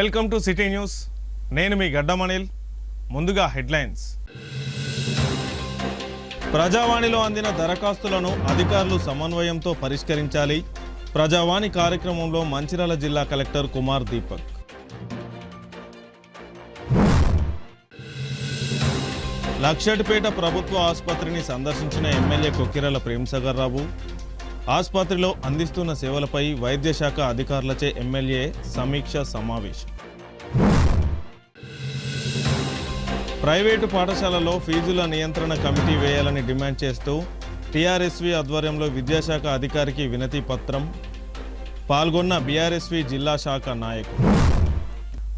Welcome to city news. నేను మీ గడ్డమనిల్. ముందుగా headlines. ప్రజావాణిలో అందిన దరఖాస్తులను అధికారులు సమన్వయంతో పరిష్కరించాలి. ప్రజావాణి కార్యక్రమంలో మంచిర్యాల జిల్లా కలెక్టర్ కుమార్ దీపక్. లక్షటిపేట ప్రభుత్వ ఆసుపత్రిని సందర్శించిన ఎమ్మెల్యే కొక్కిరాల ప్రేమ్సాగర్ రావు. ఆసుపత్రిలో అందిస్తున్న సేవలపై వైద్య శాఖ అధికారులచే ఎమ్మెల్యే సమీక్ష సమావేశం. ప్రైవేటు పాఠశాలలో ఫీజుల నియంత్రణ కమిటీ వేయాలని డిమాండ్ చేస్తూ టీఆర్ఎస్వి ఆధ్వర్యంలో విద్యాశాఖ అధికారికి వినతి పత్రం. పాల్గొన్న బీఆర్ఎస్వి జిల్లా శాఖ నాయకులు.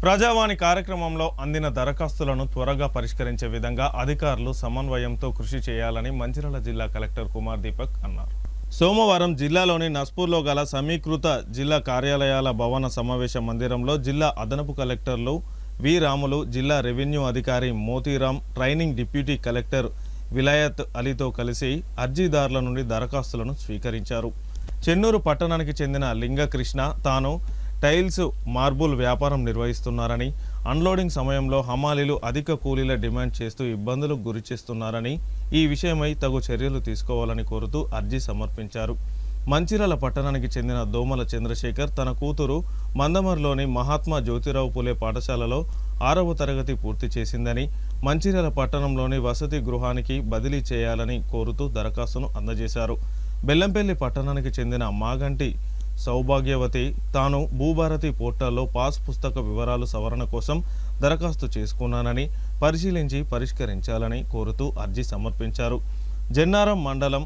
ప్రజావాణి కార్యక్రమంలో అందిన దరఖాస్తులను త్వరగా పరిష్కరించే విధంగా అధికారులు సమన్వయంతో కృషి చేయాలని మంచిర్యాల జిల్లా కలెక్టర్ కుమార్ దీపక్ అన్నారు. సోమవారం జిల్లాలోని నస్పూర్లో గల సమీకృత జిల్లా కార్యాలయాల భవన సమావేశ మందిరంలో జిల్లా అదనపు కలెక్టర్లు వి రాములు, జిల్లా రెవెన్యూ అధికారి Motiram, training deputy collector Vilayat అలీతో కలిసి అర్జీదారుల నుండి దరఖాస్తులను స్వీకరించారు. చెన్నూరు పట్టణానికి చెందిన లింగకృష్ణ తాను టైల్స్, మార్బుల్ వ్యాపారం నిర్వహిస్తున్నారని, అన్లోడింగ్ సమయంలో హమాలీలు అధిక కూలీల డిమాండ్ చేస్తూ ఇబ్బందులకు గురి చేస్తున్నారని, ఈ విషయమై తగు చర్యలు తీసుకోవాలని కోరుతూ అర్జీ సమర్పించారు. మంచిర్యాల పట్టణానికి చెందిన దోమల చంద్రశేఖర్ తన కూతురు మందమర్లోని మహాత్మా జ్యోతిరావు పులే పాఠశాలలో 6వ తరగతి పూర్తి చేసిందని, మంచిర్యాల పట్టణంలోని వసతి గృహానికి బదిలీ చేయాలని కోరుతూ దరఖాస్తును అందజేశారు. బెల్లంపల్లి పట్టణానికి చెందిన మాగంటి సౌభాగ్యవతి తాను భూభారతి పోర్టల్లో పాస్ పుస్తక వివరాలు సవరణ కోసం దరఖాస్తు చేసుకున్నానని, పరిశీలించి పరిష్కరించాలని కోరుతూ అర్జీ సమర్పించారు. జన్నారం మండలం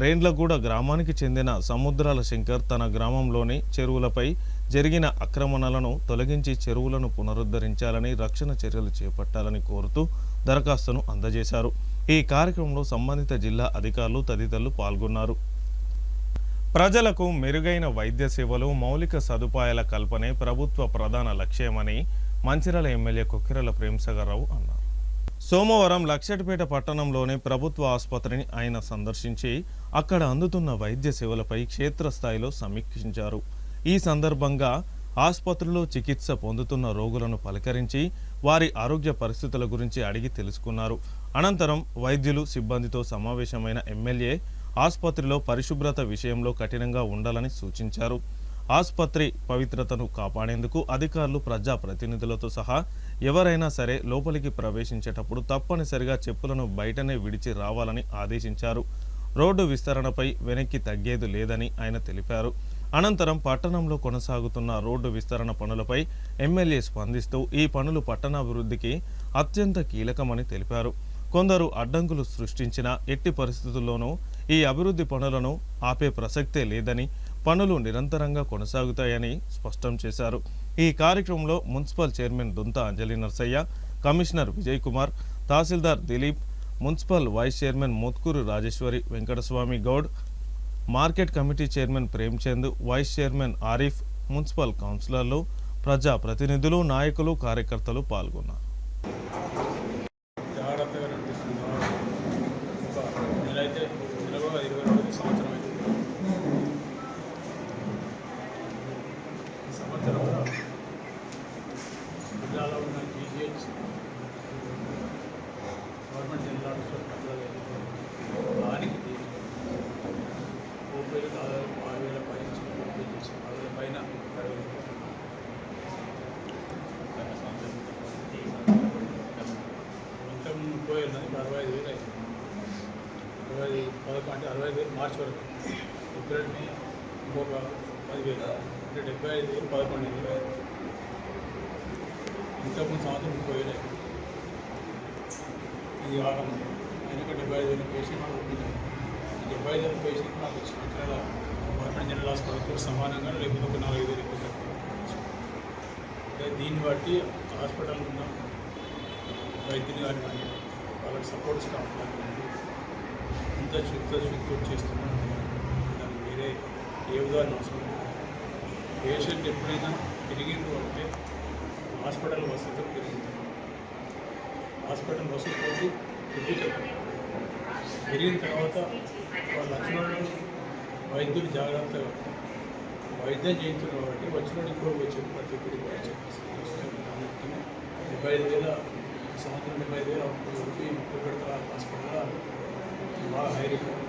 రేండ్లగూడ గ్రామానికి చెందిన సముద్రాల శంకర్ తన గ్రామంలోని చెరువులపై జరిగిన ఆక్రమణలను తొలగించి చెరువులను పునరుద్ధరించాలని, రక్షణ చర్యలు చేపట్టాలని కోరుతూ దరఖాస్తును అందజేశారు. ఈ కార్యక్రమంలో సంబంధిత జిల్లా అధికారులు తదితరులు పాల్గొన్నారు. ప్రజలకు మెరుగైన వైద్య సేవలు, మౌలిక సదుపాయాల కల్పనే ప్రభుత్వ ప్రధాన లక్ష్యమని మంచిర్యాల ఎమ్మెల్యే కొక్కిరాల ప్రేమ్సాగర్ రావు అన్నారు. సోమవారం లక్షటిపేట పట్టణంలోని ప్రభుత్వ ఆసుపత్రిని ఆయన సందర్శించి అక్కడ అందుతున్న వైద్య సేవలపై క్షేత్రస్థాయిలో సమీక్షించారు. ఈ సందర్భంగా ఆసుపత్రిలో చికిత్స పొందుతున్న రోగులను పలకరించి వారి ఆరోగ్య పరిస్థితుల గురించి అడిగి తెలుసుకున్నారు. అనంతరం వైద్యులు, సిబ్బందితో సమావేశమైన ఎమ్మెల్యే ఆసుపత్రిలో పరిశుభ్రత విషయంలో కఠినంగా ఉండాలని సూచించారు. ఆసుపత్రి పవిత్రతను కాపాడేందుకు అధికారులు, ప్రజా ప్రతినిధులతో సహా ఎవరైనా సరే లోపలికి ప్రవేశించేటప్పుడు తప్పనిసరిగా చెప్పులను బయటనే విడిచి రావాలని ఆదేశించారు. రోడ్డు విస్తరణపై వెనక్కి తగ్గేది లేదని ఆయన తెలిపారు. అనంతరం పట్టణంలో కొనసాగుతున్న రోడ్డు విస్తరణ పనులపై ఎమ్మెల్యే స్పందిస్తూ ఈ పనులు పట్టణాభివృద్ధికి అత్యంత కీలకమని తెలిపారు. కొందరు అడ్డంకులు సృష్టించిన ఎట్టి పరిస్థితుల్లోనూ ఈ అభివృద్ధి పనులను ఆపే ప్రసక్తే లేదని, పనులు నిరంతరంగా కొనసాగుతాయని స్పష్టం చేశారు. ఈ కార్యక్రమంలో municipal chairman Dunta Anjali Narsaiah, commissioner Vijay Kumar, tahsildar Dileep, municipal vice chairman Mothkur Rajeshwari Venkataswamy Goud, market committee chairman Premchand, vice chairman Arif, municipal కౌన్సిలర్లు, ప్రజా ప్రతినిధులు, నాయకులు, కార్యకర్తలు పాల్గొన్నారు. జిల్లాలో ఉన్న జీజీహెచ్ గవర్నమెంట్ జనరల్ దానికి ఓపీలు దాదాపు 6,000 పై ఓపీ చేసి 6,000 పైన మొత్తం 30,000 ఉన్నది. 65,000 అయింది. 11 అంటే 65,000 మార్చి వరకు. ఏప్రిల్ మే ఇంకొక 10,000 అంటే 75,000 11,000 ఇంతకుముందు సంవత్సరం 30,000 ఇది కాకుండా వెనక 75,000 పేషెంట్ ఒప్పించారు. 75,000 పేషెంట్ నాకు సంవత్సరాల గవర్నమెంట్ జనరల్ హాస్పిటల్తో సమానంగా లేకపోతే ఒక 4,000 ఎక్కువ. అంటే దీన్ని బట్టి హాస్పిటల్ ఉన్న వైద్యులు కానివ్వండి, వాళ్ళకి సపోర్ట్ స్టాఫ్ కానివ్వండి, ఎంత శుద్ధి చేస్తున్నారు. దానికి వేరే ఏ ఉదాహరణ అవసరం. పేషెంట్ ఎప్పుడైనా పెరిగింది అంటే హాస్పిటల్ వసతులు పెరిగింది. హాస్పిటల్ వసతులు పెరిగిన తర్వాత వాళ్ళ లక్షణాలను వైద్యులు జాగ్రత్తగా వైద్యం చేయించారు కాబట్టి వచ్చిన ఇంకో వచ్చి ప్రతి ఒక్కరికి కూడా చెప్పేసి 75,000 సంవత్సరం 75,000 రూపీ 30 పెడతారు హాస్పిటల్లో బాగా హై రికార్డ్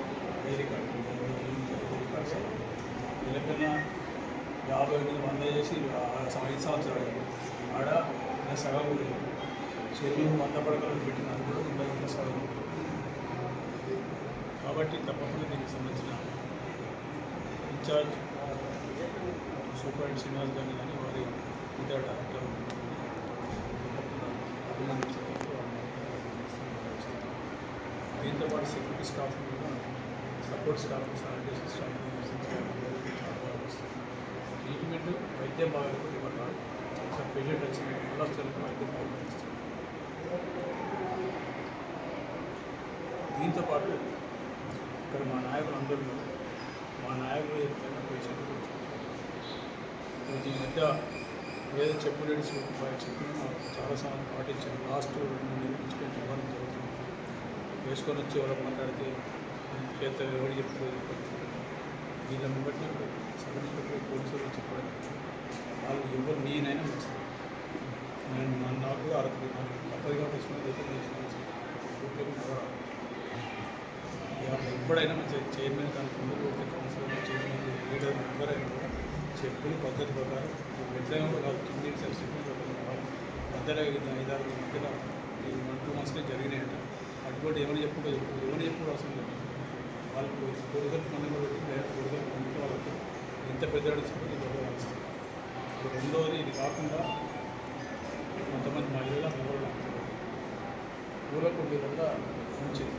వీళ్ళకన్నా 50-100 చేసి 5 సంవత్సరాలు ఆడ సగం చెరువు 100 పడకలు పెట్టిన అది కూడా ఉండదు సగం. కాబట్టి తప్పకుండా దీనికి సంబంధించిన ఇన్ఛార్జ్ సూపరింటెండెంట్ శ్రీనివాస్ గారిని కానీ వారి ఇతర డాక్టర్ దీంతో పాటు సెక్యూరిటీ స్టాఫ్ కూడా support staff sanitation staff treatment వైద్యం బాగాలేదు ఇవ్వడం ఒకసారి పేషెంట్ వచ్చిన మళ్ళీ వైద్యం బాగుంటుంది. దీంతో పాటు ఇక్కడ మా నాయకులు అందరూ మా నాయకులు చెప్తున్న పేషెంట్ కూడా ఈ మధ్య ఏదో చెప్పలేడు చెప్పిన చాలా సార్లు పాటించాను. లాస్ట్ 2 నెలల నుంచి ఇవ్వడం జరుగుతుంది. వేసుకొని వచ్చి ఎవరు మాట్లాడితే చేస్తారు ఎవరు చెప్తారు వీళ్ళని బట్టి సబ్ ఇన్స్పెక్టర్ పోలీసులు చెప్పడం వాళ్ళు ఎవరు నేనైనా మంచిది నేను నాకు అర్థం తప్పదిగా తీసుకుని ఎప్పుడైనా మంచిగా చైర్మన్ కనుక కౌన్సిలర్ చైర్మన్ లీడర్ ఎవరైనా కూడా చెప్పులు పద్ధతి ప్రకారం వ్యక్తిగా కూడా కాదు కింది మధ్యలో 5-6 మధ్యలో ఈ 1-2 మంత్స్లో జరిగినాయంట. అటువంటి ఎవరు చెప్పుడు అవసరం లేదు. వాళ్ళకు కొడుకులు మంది కూడా పెట్టి డైరెక్ట్ కొడుకులు మంది వాళ్ళకి ఎంత పెద్ద చెప్పి గౌరవిస్తారు. రెండవది ఇది కాకుండా కొంతమంది మహిళల మొగలు ఊళ్ళకు వీళ్ళంతా మంచిది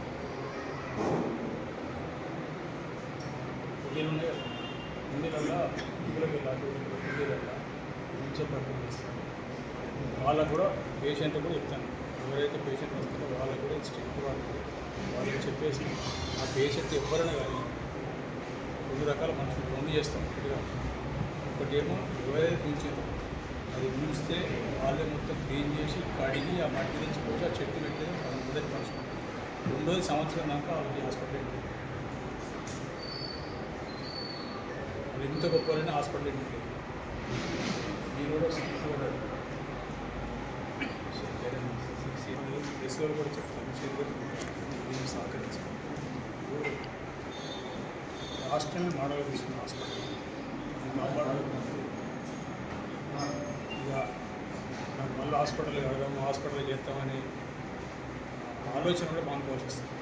ఇల్లు ఉన్నాయి కదా ఇందులో ఊళ్ళకి వెళ్ళాలి ఇందులో మంచిగా ప్రకటన చేస్తారు. వాళ్ళకు కూడా పేషెంట్ కూడా చెప్తాను ఎవరైతే పేషెంట్ వస్తారో వాళ్ళకు కూడా స్ట్రిక్ట్ వాళ్ళకి చెప్పేసి ఆ పేషెంట్ ఎవరైనా కానీ 2 రకాల మనుషులు 2 చేస్తాం. ఒకటేమో ఎవరైతే ఉంచారో అది ఉంచితే వాళ్ళే మొత్తం క్లీన్ చేసి కడిగి ఆ మట్టి తెచ్చిపోయి ఆ చెట్టు పెట్టేది మొదటి మనుషులు. రెండోది సంవత్సరం దాకా వాళ్ళకి హాస్పిటల్ వాళ్ళు ఎంత గొప్పలైనా హాస్పిటల్ ఏంటి మీరు కూడా ఎస్ఓలు కూడా చెప్తాను దీన్ని సహకరించాను. రాష్ట్రమే మోడల్ తీసుకున్న హాస్పిటల్ ఇక నాకు మళ్ళీ హాస్పిటల్ కడదాము హాస్పిటల్ చేస్తామని ఆలోచన కూడా మానుకోవాల్సి వస్తుంది.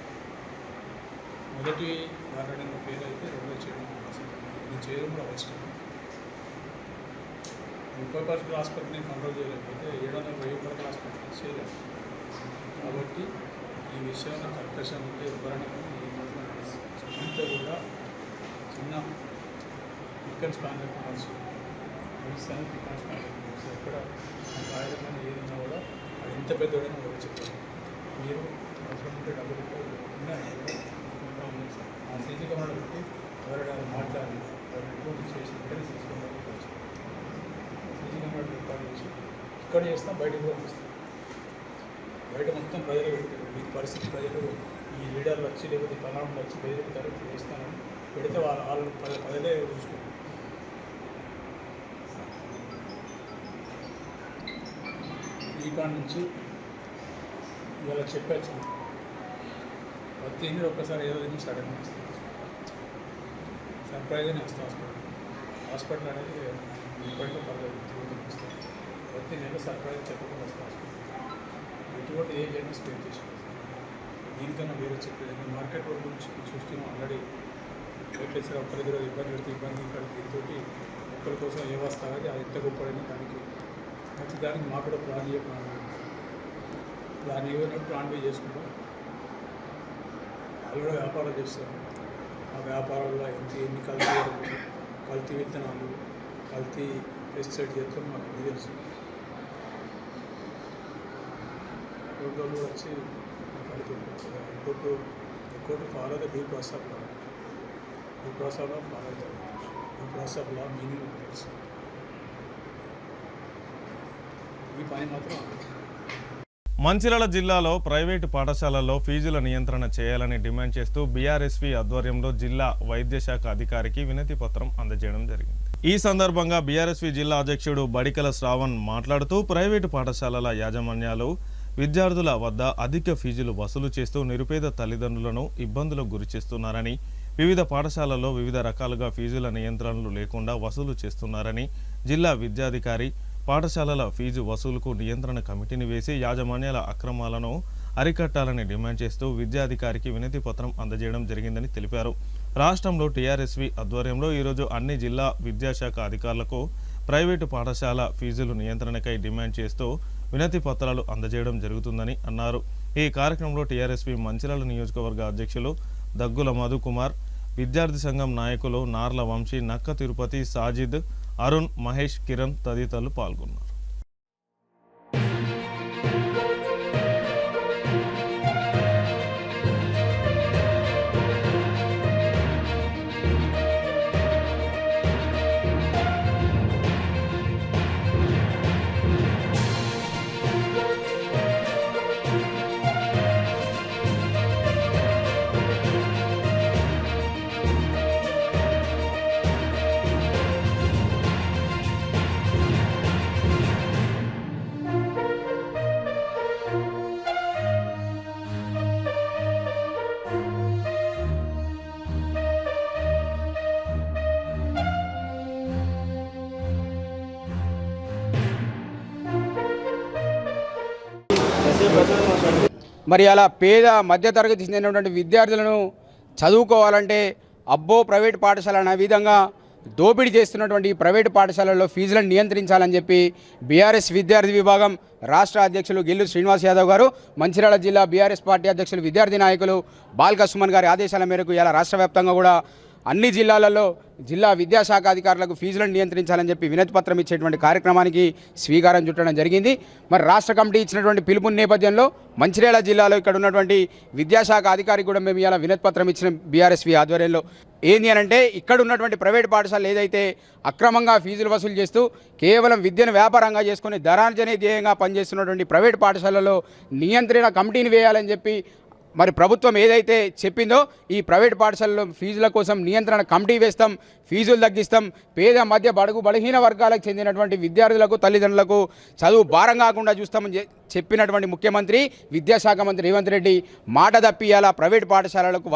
మొదటి మాట్లాడిన పేరు అయితే రెండో చేయడం ఇది చేయడం కూడా అవసరం. 30 పడకల హాస్పిటల్ని కంట్రోల్ చేయలేకపోతే 700 పడకల హాస్పిటల్ చేయలేము. కాబట్టి ఈ విషయంలో కర్కశం ఉంటే ఎవరైనా ఈ మాత్రం అంతా కూడా చిన్న పిక్కన్ స్పాండర్ కావచ్చు మెడిసిన్ పిక్కన్ స్పాండర్ కావచ్చు ఎక్కడ గాయమైన ఏదైనా కూడా అది ఎంత పెద్దవాడైనా కూడా చెప్తారు. మీరు అవసరం ఉంటే డబ్బులు ఉన్నాయి ఆ సీసీ కెమెరాలు పెట్టి ఎవరైనా మాట్లాడి రిపోర్ట్ చేసి ఇక్కడే CC camera CC camera record చేసి ఇక్కడ చేస్తాం బయటకు కూడా వస్తాం. బయట మొత్తం ప్రజలు పెడతారు. ఈ పరిస్థితి ప్రజలు ఈ లీడర్లు వచ్చి లేకపోతే పలానా వచ్చి బెదిరిస్తారు చేస్తానని పెడితే వాళ్ళు ప్రజలే చూసుకుంటారు. ఈ కాడ నుంచి ఇవాళ చెప్పచ్చు ప్రతి ఇంట్లో ఒక్కసారి ఏదో తిని సడన్గా వస్తుంది సర్ప్రైజ్గానే వస్తుంది హాస్పిటల్ అనేది ఇప్పటికీ పర్లేదు వస్తుంది. ప్రతి నెల సర్ప్రైజ్ చెప్పకుండా వస్తుంది హాస్పిటల్ ఎటువంటి ఏ జర్నీ స్పెండ్ చేసింది. దీనికన్నా వేరే చెప్పేది మార్కెట్ రోడ్ గురించి చూస్తున్నాం. ఆల్రెడీ ఎట్లేసారు ఒక్కరిద్దరు ఇబ్బంది పెడితే ఇబ్బంది ఇక్కడ దీంతో ఒక్కరి కోసం ఏ వస్తారో అది ఎంత గొప్పడైనా దానికి ప్రతి దానికి మాకు కూడా ప్లాన్ ఏమైనా ప్లాన్ పే చేసుకుంటాం. వాళ్ళు కూడా వ్యాపారాలు చేస్తారు. ఆ వ్యాపారాల్లో ఎన్ని కల్తీ విత్తనాలు కల్తీ పెస్టిసైడ్ చేస్తాం మాకు ఇది తెలుసు. కోర్టు కూడా వచ్చి court follow the due process of law follow the due process of law meaning తెలుసు. ఈ పని మాత్రం మంచిర్యాల జిల్లాలో ప్రైవేటు పాఠశాలల్లో ఫీజుల నియంత్రణ చేయాలని డిమాండ్ చేస్తూ బీఆర్ఎస్వి ఆధ్వర్యంలో జిల్లా వైద్య శాఖ అధికారికి వినతి పత్రం అందజేయడం జరిగింది. ఈ సందర్భంగా బీఆర్ఎస్వి జిల్లా అధ్యక్షుడు బడికల శ్రావణ్ మాట్లాడుతూ ప్రైవేటు పాఠశాలల యాజమాన్యాలు విద్యార్థుల వద్ద అధిక ఫీజులు వసూలు చేస్తూ నిరుపేద తల్లిదండ్రులను ఇబ్బందులకు గురిచేస్తున్నారని, వివిధ పాఠశాలల్లో వివిధ రకాలుగా ఫీజుల నియంత్రణలు లేకుండా వసూలు చేస్తున్నారని, జిల్లా విద్యాధికారి పాఠశాలల ఫీజు వసూలుకు నియంత్రణ కమిటీని వేసి యాజమాన్యాల అక్రమాలను అరికట్టాలని డిమాండ్ చేస్తూ విద్యాధికారికి వినతి పత్రం అందజేయడం జరిగిందని తెలిపారు. రాష్ట్రంలో టీఆర్ఎస్వి ఆధ్వర్యంలో ఈరోజు అన్ని జిల్లా విద్యాశాఖ అధికారులకు ప్రైవేటు పాఠశాల ఫీజులు నియంత్రణకై డిమాండ్ చేస్తూ వినతి పత్రాలు అందజేయడం జరుగుతుందని అన్నారు. ఈ కార్యక్రమంలో టీఆర్ఎస్వి మంచిర్యాల నియోజకవర్గ అధ్యక్షులు దగ్గుల మధుకుమార్, విద్యార్థి సంఘం నాయకులు నార్ల వంశీ, నక్క తిరుపతి, సాజిద్, అరుణ్, మహేష్, కిరణ్ తదితరులు పాల్గొన్నారు. మరి అలా పేద మధ్యతరగతి చెందినటువంటి విద్యార్థులను చదువుకోవాలంటే అబ్బో ప్రైవేట్ పాఠశాల అనే విధంగా దోపిడీ చేస్తున్నటువంటి ప్రైవేటు పాఠశాలల్లో ఫీజులను నియంత్రించాలని చెప్పి బీఆర్ఎస్ విద్యార్థి విభాగం రాష్ట్ర అధ్యక్షులు గిల్లు శ్రీనివాస్ యాదవ్ గారు, మంచిర్యాల జిల్లా బీఆర్ఎస్ పార్టీ అధ్యక్షులు విద్యార్థి నాయకులు బాల్క సుమన్ గారి ఆదేశాల మేరకు ఇలా రాష్ట్ర వ్యాప్తంగా కూడా అన్ని జిల్లాలలో జిల్లా విద్యాశాఖ అధికారులకు ఫీజులను నియంత్రించాలని చెప్పి వినతి పత్రం ఇచ్చేటువంటి కార్యక్రమానికి స్వీకారం చుట్టడం జరిగింది. మరి రాష్ట్ర కమిటీ ఇచ్చినటువంటి పిలుపు నేపథ్యంలో మంచిర్యాల జిల్లాలో ఇక్కడ ఉన్నటువంటి విద్యాశాఖ అధికారికి కూడా మేము ఇలా వినతి పత్రం ఇచ్చిన బీఆర్ఎస్వి ఆధ్వర్యంలో ఏంది అనంటే ఇక్కడ ఉన్నటువంటి ప్రైవేట్ పాఠశాలలు ఏదైతే అక్రమంగా ఫీజులు వసూలు చేస్తూ కేవలం విద్యను వ్యాపారంగా చేసుకుని ధనార్జనే ధ్యేయంగా పనిచేస్తున్నటువంటి ప్రైవేట్ పాఠశాలలో నియంత్రణ కమిటీని వేయాలని చెప్పి మరి ప్రభుత్వం ఏదైతే చెప్పిందో ఈ ప్రైవేట్ పాఠశాలలో ఫీజుల కోసం నియంత్రణ కమిటీ వేస్తాం, ఫీజులు తగ్గిస్తాం, పేద మధ్య బలహీన వర్గాలకు చెందినటువంటి విద్యార్థులకు తల్లిదండ్రులకు చదువు భారం కాకుండా చూస్తామని చెప్పినటువంటి ముఖ్యమంత్రి విద్యాశాఖ మంత్రి రేవంత్ రెడ్డి మాట తప్పి ఇలా ప్రైవేట్ పాఠశాలలకు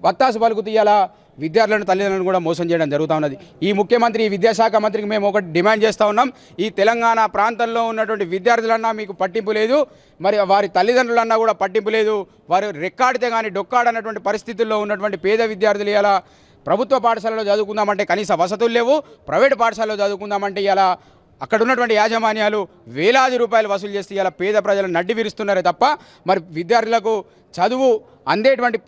వత్తాసు పలుకుతూ ఇలా విద్యార్థులను తల్లిదండ్రులను కూడా మోసం చేయడం జరుగుతూ ఉన్నది. ఈ ముఖ్యమంత్రి విద్యాశాఖ మంత్రికి మేము ఒకటి డిమాండ్ చేస్తూ ఉన్నాం. ఈ తెలంగాణ ప్రాంతంలో ఉన్నటువంటి విద్యార్థులన్నా మీకు పట్టింపు లేదు, మరి వారి తల్లిదండ్రులన్నా కూడా పట్టింపు లేదు. వారు రెక్కాడితే కానీ డొక్కాడన్నటువంటి పరిస్థితుల్లో ఉన్నటువంటి పేద విద్యార్థులు ఇలా ప్రభుత్వ పాఠశాలలో చదువుకుందామంటే కనీస వసతులు లేవు, ప్రైవేట్ పాఠశాలలో చదువుకుందామంటే ఇలా అక్కడ ఉన్నటువంటి యాజమాన్యాలు వేలాది రూపాయలు వసూలు చేస్తే ఇలా పేద ప్రజలను నడ్డి విరుస్తున్నారే తప్ప మరి విద్యార్థులకు చదువు అందేటువంటి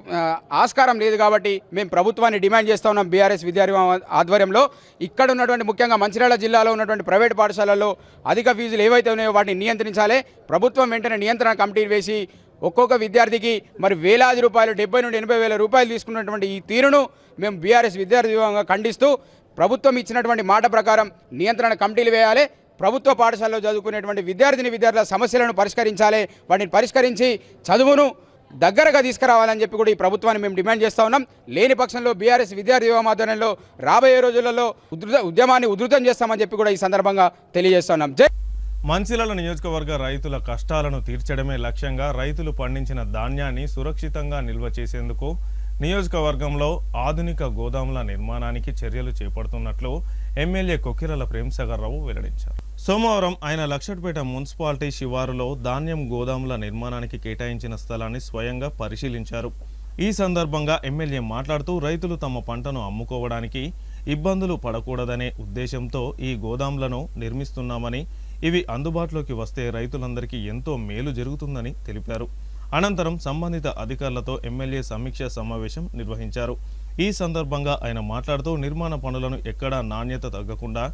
ఆస్కారం లేదు. కాబట్టి మేము ప్రభుత్వాన్ని డిమాండ్ చేస్తూ ఉన్నాం. బీఆర్ఎస్ విద్యార్థి ఆధ్వర్యంలో ఇక్కడ ఉన్నటువంటి ముఖ్యంగా మంచిర్యాల జిల్లాలో ఉన్నటువంటి ప్రైవేట్ పాఠశాలల్లో అధిక ఫీజులు ఏవైతే ఉన్నాయో వాటిని నియంత్రించాలి. ప్రభుత్వం వెంటనే నియంత్రణ కమిటీ వేసి ఒక్కొక్క విద్యార్థికి మరి వేలాది రూపాయలు 70 నుండి 80 వేల రూపాయలు తీసుకున్నటువంటి ఈ తీరును మేము బీఆర్ఎస్ విద్యార్థి విభాగంగా ఖండిస్తూ ప్రభుత్వం ఇచ్చినటువంటి మాట ప్రకారం నియంత్రణ కమిటీలు వేయాలి. ప్రభుత్వ పాఠశాలలో చదువుకునేటువంటి విద్యార్థుల సమస్యలను పరిష్కరించాలి. వాటిని పరిష్కరించి చదువును దగ్గరగా తీసుకురావాలని చెప్పి కూడా ఈ ప్రభుత్వాన్ని మేము డిమాండ్ చేస్తూ ఉన్నాం. లేని పక్షంలో బీఆర్ఎస్ విద్యార్థి విభాగం ఆధ్వర్యంలో రాబోయే రోజులలో ఉద్యమాన్ని ఉధృతం చేస్తామని చెప్పి కూడా ఈ సందర్భంగా తెలియజేస్తున్నాం. మంచిర్యాల నియోజకవర్గ రైతుల కష్టాలను తీర్చడమే లక్ష్యంగా రైతులు పండించిన ధాన్యాన్ని సురక్షితంగా నిల్వ చేసేందుకు నియోజకవర్గంలో ఆధునిక గోదాముల నిర్మాణానికి చర్యలు చేపడుతున్నట్లు ఎమ్మెల్యే కొక్కిరాల ప్రేమ్సాగర్ రావు వెల్లడించారు. సోమవారం ఆయన లక్షట్పేట మున్సిపాలిటీ శివారులో ధాన్యం గోదాముల నిర్మాణానికి కేటాయించిన స్థలాన్ని స్వయంగా పరిశీలించారు. ఈ సందర్భంగా ఎమ్మెల్యే మాట్లాడుతూ రైతులు తమ పంటను అమ్ముకోవడానికి ఇబ్బందులు పడకూడదనే ఉద్దేశంతో ఈ గోదాములను నిర్మిస్తున్నామని, ఇవి అందుబాటులోకి వస్తే రైతులందరికీ ఎంతో మేలు జరుగుతుందని తెలిపారు. అనంతరం సంబంధిత అధికారులతో ఎమ్మెల్యే సమీక్ష సమావేశం నిర్వహించారు. ఈ సందర్భంగా ఆయన మాట్లాడుతూ నిర్మాణ పనులను ఎక్కడా నాణ్యత తగ్గకుండా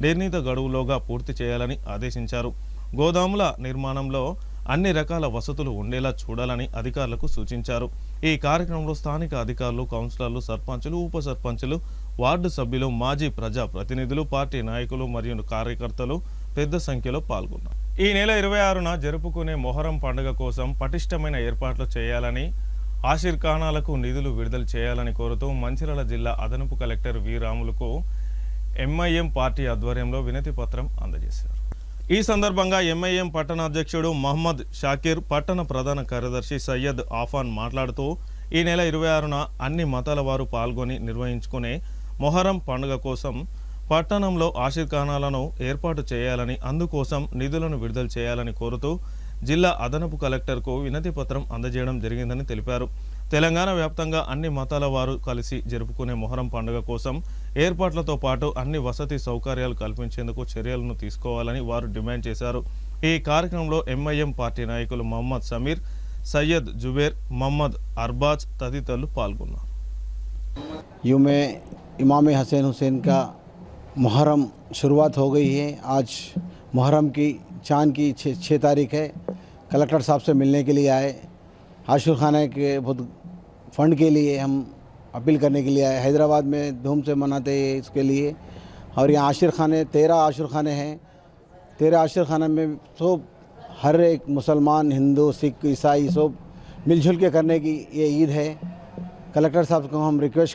నిర్ణీత గడువులోగా పూర్తి చేయాలని ఆదేశించారు. గోదాముల నిర్మాణంలో అన్ని రకాల వసతులు ఉండేలా చూడాలని అధికారులకు సూచించారు. ఈ కార్యక్రమంలో స్థానిక అధికారులు, కౌన్సిలర్లు, సర్పంచులు, ఉప సర్పంచులు, వార్డు సభ్యులు, మాజీ ప్రజా ప్రతినిధులు, పార్టీ నాయకులు మరియు కార్యకర్తలు పెద్ద సంఖ్యలో పాల్గొన్నారు. ఈ నెల 26న జరుపుకునే మొహరం పండుగ కోసం పటిష్టమైన ఏర్పాట్లు చేయాలని, ఆశీర్ఖానాలకు నిధులు విడుదల చేయాలని కోరుతూ మంచిర్యాల జిల్లా అదనపు కలెక్టర్ వి రాములకు ఎంఐఎం పార్టీ ఆధ్వర్యంలో వినతి పత్రం అందజేశారు. ఈ సందర్భంగా ఎంఐఎం పట్టణ అధ్యక్షుడు మహమ్మద్ షాకీర్, పట్టణ ప్రధాన కార్యదర్శి సయ్యద్ ఆఫాన్ మాట్లాడుతూ ఈ నెల 26న అన్ని మతాల వారు పాల్గొని నిర్వహించుకునే మొహరం పండుగ కోసం పట్టణంలో ఆషిర్ఖానాలను ఏర్పాటు చేయాలని, అందుకోసం నిధులను విడుదల చేయాలని కోరుతూ జిల్లా అదనపు కలెక్టర్కు వినతి పత్రం అందజేయడం జరిగిందని తెలిపారు. తెలంగాణ వ్యాప్తంగా అన్ని మతాల వారు కలిసి జరుపుకునే మొహరం పండుగ కోసం ఏర్పాట్లతో పాటు అన్ని వసతి సౌకర్యాలు కల్పించేందుకు చర్యలను తీసుకోవాలని వారు డిమాండ్ చేశారు. ఈ కార్యక్రమంలో ఎంఐఎం పార్టీ నాయకులు మహమ్మద్ సమీర్, సయ్యద్ జుబేర్, మహమ్మద్ అర్బాజ్ తదితరులు పాల్గొన్నారు. यूं इमाम हसन हुसैन का मुहर्रम शुरुआत हो गई है। आज मुहर्रम की चांद की 6 तारीख है। कलेक्टर साहब से मिलने के लिए आए। आशुर खाना के बहुत फंड के लिए हम अपील करने के लिए आए। हैदराबाद में धूम से मनाते हैं इसके लिए। और यहाँ आशिर खाने 13 आशिर खाने हैं। 13 आशिर खाने में सब हर एक मुसलमान, हिंदू, सिख, ईसाई सब मिलजुल के करने की ये ईद है। कलेक्टर साहब को हम रिक्वेस्ट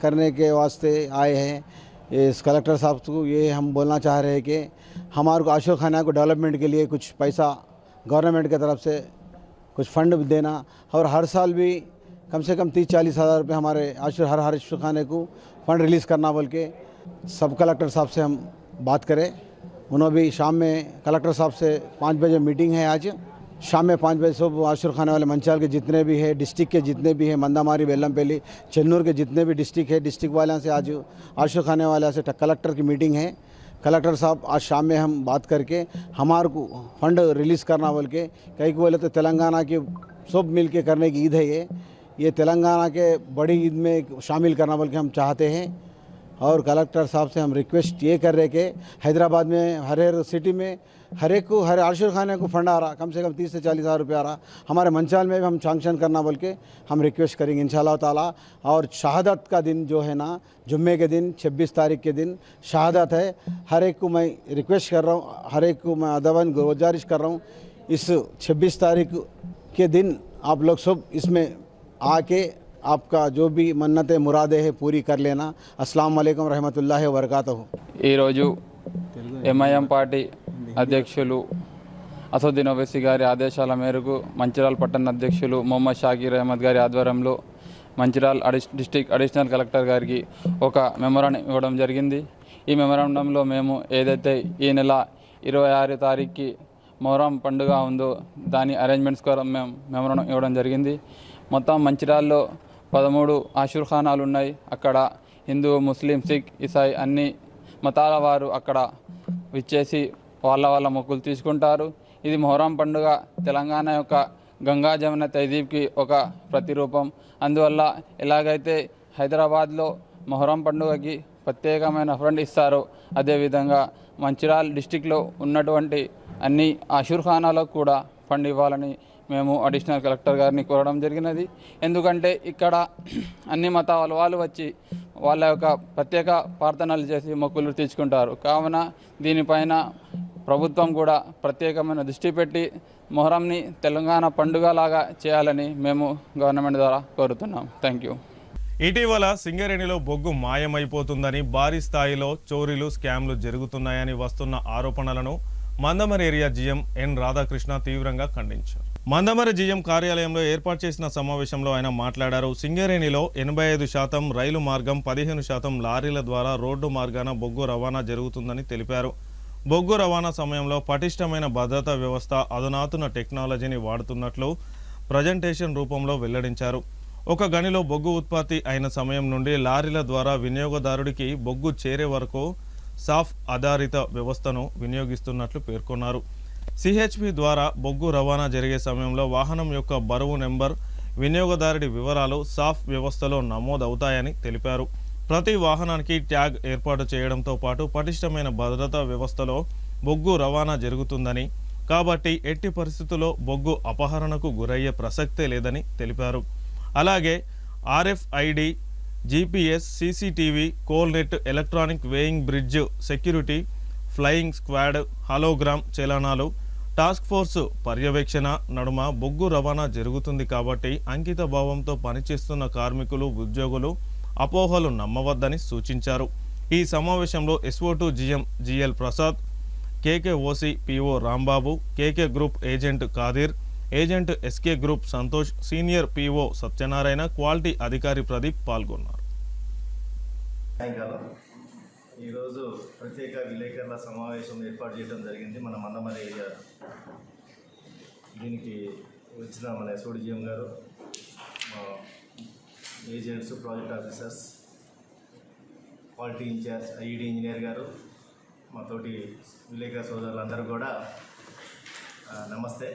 करने के वास्ते आए हैं। इस कलेक्टर साहब को ये हम बोलना चाह रहे हैं कि हमारे को आशिर खाना को डेवलपमेंट के लिए कुछ पैसा गवर्नमेंट की तरफ से कुछ फंड देना, और हर साल भी कम से कम 30-40 हज़ार रुपये हमारे हर आशिर खाने को फंड रिलीज़ करना बोल के सब कलेक्टर साहब से हम बात करें। उन्होंने भी शाम में कलेक्टर साहब से 5 बजे मीटिंग है। आज शाम में 5 बजे सब आशुर खाने वाले मंचाल के जितने भी है, डिस्ट्रिक्ट के जितने भी हैं, मंदामारी, बेलमपल्ली, चेन्नूर के जितने भी डिस्ट्रिक्ट है, डिस्ट्रिक्ट वाले से आज आशुर खाने वाले से कलेक्टर की मीटिंग है। कलेक्टर साहब आज शाम में हम बात करके हमारे को फंड रिलीज़ करना बोल के, कई को बोले तो तेलंगाना की सब मिल के करने की ईद है। ये तेलंगाना के बड़ी ईद में शामिल करना बोल के हम चाहते हैं। और कलेक्टर साहब से हम रिक्वेस्ट ये कर रहे कि हैदराबाद में हर सिटी में हर एक को, हर आशिर खाने को फंड आ रहा, कम से कम 30 से 40 हज़ार रुपये आ रहा। हमारे मंचाल में भी हम सैंक्शन करना बोल के हम रिक्वेस्ट करेंगे इंशाअल्लाह ताला। और शहादत का दिन जो है ना, जुम्मे के दिन 26 तारीख के दिन शहादत है। हर एक को मैं रिक्वेस्ट कर रहा हूँ, हर एक को मैं अदबन गुजारिश कर रहा हूँ, इस 26 तारीख के दिन आप लोग सब इसमें आके आपका जो भी मन्नतें मुरादें हैं पूरी कर लेना। अस्सलाम वालेकुम रहमतुल्लाहि व बरकातहू। ఈరోజు ఎంఐఎం పార్టీ అధ్యక్షులు అసదుద్దీన్ ఓవైసీ గారి ఆదేశాల మేరకు మంచిర్యాల పట్టణ అధ్యక్షులు మొహమ్మద్ షాకీర్ అహ్మద్ గారి ఆధ్వర్యంలో మంచిర్యాల డిస్ట్రిక్ట్ అడిషనల్ కలెక్టర్ గారికి ఒక మెమోరాండం ఇవ్వడం జరిగింది. ఈ మెమోరాండంలో మేము ఏదైతే ఈ నెల 26 తారీఖుకి మొహరం పండుగ ఉందో దాని అరేంజ్మెంట్స్ కోసం మేము మెమోరాండం ఇవ్వడం జరిగింది. మొత్తం మంచిర్యాలలో 13 ఆషుర్ ఖానాలు ఉన్నాయి. అక్కడ హిందూ, ముస్లిం, సిక్, ఇసాయి అన్ని మతాల వారు అక్కడ విచ్చేసి వాళ్ళ మొక్కులు తీసుకుంటారు. ఇది మొహరం పండుగ తెలంగాణ యొక్క గంగా జమున తహజీబ్కి ఒక ప్రతిరూపం. అందువల్ల ఎలాగైతే హైదరాబాద్లో మొహరం పండుగకి ప్రత్యేకమైన ఫండ్ ఇస్తారో అదేవిధంగా మంచిర్యాల డిస్టిక్లో ఉన్నటువంటి అన్ని ఆషుర్ ఖానాలకు కూడా ఫండ్ ఇవ్వాలని మేము అడిషనల్ కలెక్టర్ గారిని కోరడం జరిగినది. ఎందుకంటే ఇక్కడ అన్ని మతాల వాళ్ళు వచ్చి వాళ్ళ యొక్క ప్రత్యేక ప్రార్థనలు చేసి మొక్కులు తీర్చుకుంటారు. కావున దీనిపైన ప్రభుత్వం కూడా ప్రత్యేకమైన దృష్టి పెట్టి మొహరంని తెలంగాణ పండుగలాగా చేయాలని మేము గవర్నమెంట్ ద్వారా కోరుతున్నాం. Thank you. ఇటీవల సింగరేణిలో బొగ్గు మాయమైపోతుందని, భారీ స్థాయిలో చోరీలు, స్కామ్లు జరుగుతున్నాయని వస్తున్న ఆరోపణలను మందమరి ఏరియా జీఎం ఎన్ రాధాకృష్ణ తీవ్రంగా ఖండించారు. మందమరి జీఎం కార్యాలయంలో ఏర్పాటు చేసిన సమావేశంలో ఆయన మాట్లాడారు. సింగరేణిలో 85% రైలు మార్గం, 15% లారీల ద్వారా రోడ్డు మార్గాన బొగ్గు రవాణా జరుగుతుందని తెలిపారు. బొగ్గు రవాణా సమయంలో పటిష్టమైన భద్రతా వ్యవస్థ, అధునాతన టెక్నాలజీని వాడుతున్నట్లు ప్రజెంటేషన్ రూపంలో వెల్లడించారు. ఒక గనిలో బొగ్గు ఉత్పత్తి అయిన సమయం నుండి లారీల ద్వారా వినియోగదారుడికి బొగ్గు చేరే వరకు సాఫ్ ఆధారిత వ్యవస్థను వినియోగిస్తున్నట్లు పేర్కొన్నారు. సిహెచ్పి ద్వారా బొగ్గు రవాణా జరిగే సమయంలో వాహనం యొక్క బరువు నెంబర్, వినియోగదారుడి వివరాలు సాఫ్ వ్యవస్థలో నమోదవుతాయని తెలిపారు. ప్రతి వాహనానికి ట్యాగ్ ఏర్పాటు చేయడంతో పాటు పటిష్టమైన భద్రతా వ్యవస్థలో బొగ్గు రవాణా జరుగుతుందని, కాబట్టి ఎట్టి పరిస్థితుల్లో బొగ్గు అపహరణకు గురయ్యే ప్రసక్తే లేదని తెలిపారు. అలాగే RFID, GPS, CCTV, coalnet, electronic weighing bridge security, flying squad, hologram చలనాలు, టాస్క్ ఫోర్స్ పర్యవేక్షణ నడుమ బొగ్గు రవాణా జరుగుతుంది. కాబట్టి అంకిత భావంతో పనిచేస్తున్న కార్మికులు, ఉద్యోగులు అపోహలు నమ్మవద్దని సూచించారు. ఈ సమావేశంలో SO2 GM GL Prasad, KKOC PO Rambabu, KK group agent Khadir, agent SK group Santosh, senior PO Satyanarayana, quality అధికారి ప్రదీప్ పాల్గొన్నారు. సాయంకాలం ఈరోజు ప్రత్యేక విలేకరుల సమావేశం ఏర్పాటు చేయడం జరిగింది మన మందమరి ఏరియా. దీనికి వచ్చిన మన SOD GM గారు, మా agents, project officers, quality incharge, IED engineer గారు, మా తోటి విలేకరు సోదరులందరూ కూడా నమస్తే.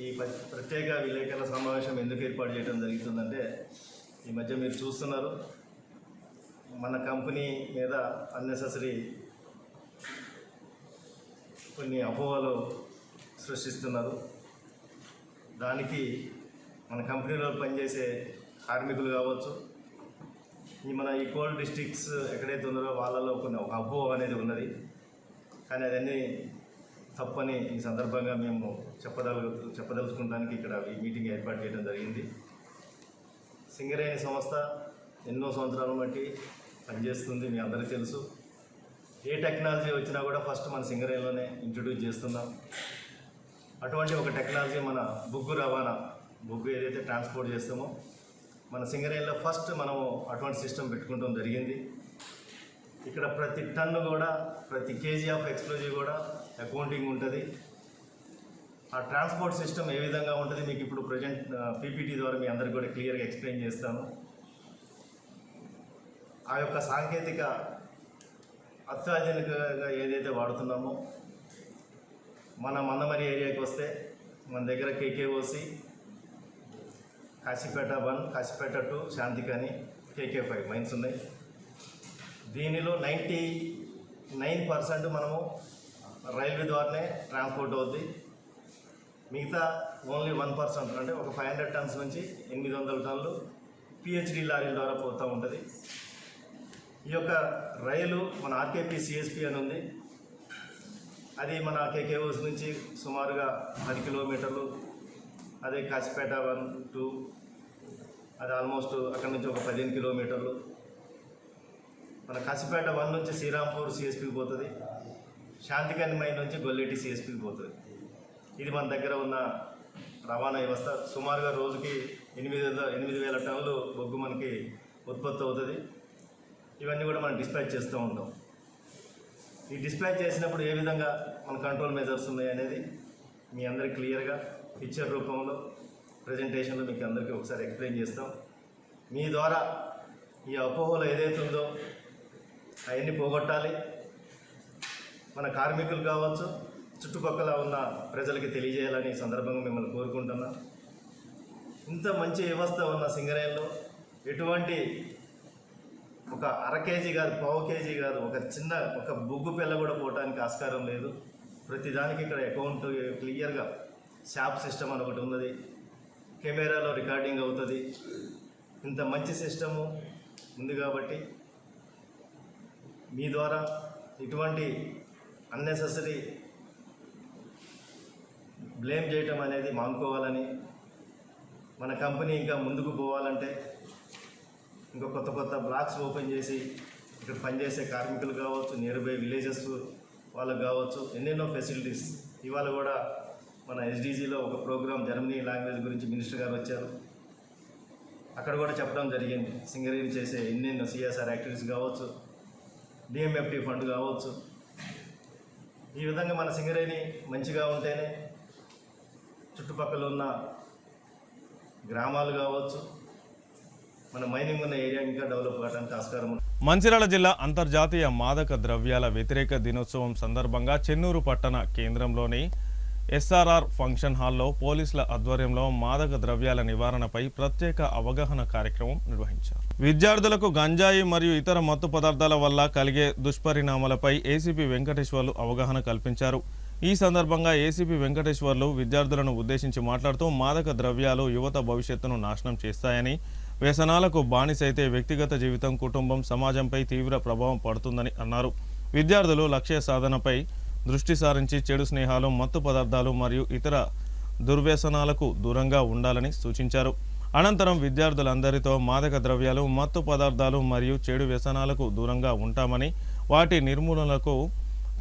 ఈ ప్రత్యేక విలేకరుల సమావేశం ఎందుకు ఏర్పాటు చేయడం జరుగుతుందంటే, ఈ మధ్య మీరు చూస్తున్నారు మన కంపెనీ మీద అన్నెసెసరీ కొన్ని అపోహలు సృష్టిస్తున్నారు. దానికి మన కంపెనీలో పనిచేసే కార్మికులు కావచ్చు, ఈ కోల్ డిస్ట్రిక్ట్స్ ఎక్కడైతే ఉన్నారో వాళ్ళలో కొన్ని ఒక అపోహ అనేది ఉన్నది. కానీ అదన్నీ తప్పని ఈ సందర్భంగా మేము చెప్పదలుచుకోవడానికి ఇక్కడ ఈ మీటింగ్ ఏర్పాటు చేయడం జరిగింది. సింగరేణి సంస్థ ఎన్నో సంవత్సరాల బట్టి పనిచేస్తుంది, మీ అందరికీ తెలుసు. ఏ టెక్నాలజీ వచ్చినా కూడా ఫస్ట్ మన సింగరేణిలోనే ఇంట్రడ్యూస్ చేస్తున్నాం. అటువంటి ఒక టెక్నాలజీ మన బొగ్గు రవాణా, బొగ్గు ఏదైతే ట్రాన్స్పోర్ట్ చేస్తామో మన సింగరేణిలో ఫస్ట్ మనము అటువంటి సిస్టమ్ పెట్టుకుంటాం జరిగింది. ఇక్కడ ప్రతి టన్ను కూడా, ప్రతి కేజీ ఆఫ్ ఎక్స్ప్లోజివ్ కూడా అకౌంటింగ్ ఉంటుంది. ఆ ట్రాన్స్పోర్ట్ సిస్టమ్ ఏ విధంగా ఉంటుంది మీకు ఇప్పుడు ప్రజెంట్ PPT ద్వారా మీ అందరికీ కూడా క్లియర్గా ఎక్స్ప్లెయిన్ చేస్తాను. ఆ యొక్క సాంకేతిక అత్యాధునికంగా ఏదైతే వాడుతున్నామో, మన మందమరి ఏరియాకి వస్తే మన దగ్గర KKOC, Kasipet 1, Kasipet 2, Shantikhani, KK5 mines ఉన్నాయి. దీనిలో 99% మనము రైల్వే ద్వారానే ట్రాన్స్పోర్ట్ అవుద్ది. మిగతా ఓన్లీ 1% అంటే ఒక 500 టన్స్ నుంచి 800 టన్నులు PHD లారీల ద్వారా పోతూ ఉంటుంది. ఈ యొక్క రైలు మన RKP CSP అని ఉంది. అది మన KKOC నుంచి సుమారుగా 10 కిలోమీటర్లు. అదే కాశీపేట 1, 2 అది ఆల్మోస్ట్ అక్కడ నుంచి ఒక 15 కిలోమీటర్లు. మన కాశీపేట 1 నుంచి శ్రీరాంపూర్ CSPకి పోతుంది. శాంతికని మైన్ నుంచి గొల్లెటి CSPకి పోతుంది. ఇది మన దగ్గర ఉన్న రవాణా వ్యవస్థ. సుమారుగా రోజుకి 8,000 టన్నులు బొగ్గు మనకి ఉత్పత్తి అవుతుంది. ఇవన్నీ కూడా మనం డిస్పాచ్ చేస్తూ ఉంటాం. ఈ డిస్పాచ్ చేసినప్పుడు ఏ విధంగా మన కంట్రోల్ మెజర్స్ ఉన్నాయి అనేది మీ అందరికి క్లియర్గా పిక్చర్ రూపంలో ప్రజెంటేషన్లో మీకు అందరికీ ఒకసారి ఎక్స్ప్లెయిన్ చేస్తాం. మీ ద్వారా ఈ అపోహలు ఏదైతే ఉందో అవన్నీ పోగొట్టాలి. మన కార్మికులు కావచ్చు, చుట్టుపక్కల ఉన్న ప్రజలకి తెలియజేయాలని సందర్భంగా మిమ్మల్ని కోరుకుంటున్నాం. ఇంత మంచి వ్యవస్థ ఉన్న సింగరేణిలో ఎటువంటి ఒక అర కేజీ కాదు, పావు కేజీ కాదు, ఒక బొగ్గు పిల్ల కూడా పోవడానికి ఆస్కారం లేదు. ప్రతిదానికి ఇక్కడ అకౌంట్ క్లియర్గా షాప్ సిస్టమ్ అని ఒకటి ఉన్నది. కెమెరాలో రికార్డింగ్ అవుతుంది. ఇంత మంచి సిస్టము ఉంది కాబట్టి మీ ద్వారా ఇటువంటి అన్నెసెసరీ బ్లేమ్ చేయటం అనేది మానుకోవాలని, మన కంపెనీ ఇంకా ముందుకు పోవాలంటే ఇంకా కొత్త బ్లాక్స్ ఓపెన్ చేసి ఇక్కడ పనిచేసే కార్మికులు కావచ్చు, నియర్ బై విలేజెస్ వాళ్ళకు కావచ్చు, ఎన్నెన్నో ఫెసిలిటీస్. ఇవాళ కూడా మన SDGలో ఒక ప్రోగ్రామ్ జర్మనీ లాంగ్వేజ్ గురించి మినిస్టర్ గారు వచ్చారు. అక్కడ కూడా చెప్పడం జరిగింది. సింగరేణి చేసే ఎన్నెన్నో CSR యాక్టివిటీస్ కావచ్చు, DMFT ఫండ్ కావచ్చు. ఈ విధంగా మన సింగరేణి మంచిగా ఉంటేనే చుట్టుపక్కల ఉన్న గ్రామాలు కావచ్చు, మన మైనింగ్ ఉన్న ఏరియా ఇంకా డెవలప్ కావడానికి ఆస్కారం ఉంది. మంచిర్యాల జిల్లా అంతర్జాతీయ మాదక ద్రవ్యాల వ్యతిరేక దినోత్సవం సందర్భంగా చెన్నూరు పట్టణ కేంద్రంలోని SRR ఫంక్షన్ హాల్లో పోలీసుల ఆధ్వర్యంలో మాదక ద్రవ్యాల నివారణపై ప్రత్యేక అవగాహన కార్యక్రమం నిర్వహించారు. విద్యార్థులకు గంజాయి మరియు ఇతర మత్తు పదార్థాల వల్ల కలిగే దుష్పరిణామాలపై ACP వెంకటేశ్వర్లు అవగాహన కల్పించారు. ఈ సందర్భంగా ACP వెంకటేశ్వర్లు విద్యార్థులను ఉద్దేశించి మాట్లాడుతూ మాదక ద్రవ్యాలు యువత భవిష్యత్తును నాశనం చేస్తాయని, వ్యసనాలకు బానిసైతే వ్యక్తిగత జీవితం, కుటుంబం, సమాజంపై తీవ్ర ప్రభావం పడుతుందని అన్నారు. విద్యార్థులు లక్ష్య సాధనపై దృష్టి సారించి చెడు స్నేహాలు, మత్తు పదార్థాలు మరియు ఇతర దుర్వ్యసనాలకు దూరంగా ఉండాలని సూచించారు. అనంతరం విద్యార్థులందరితో మాదక ద్రవ్యాలు, మత్తు పదార్థాలు మరియు చెడు వ్యసనాలకు దూరంగా ఉంటామని, వాటి నిర్మూలనకు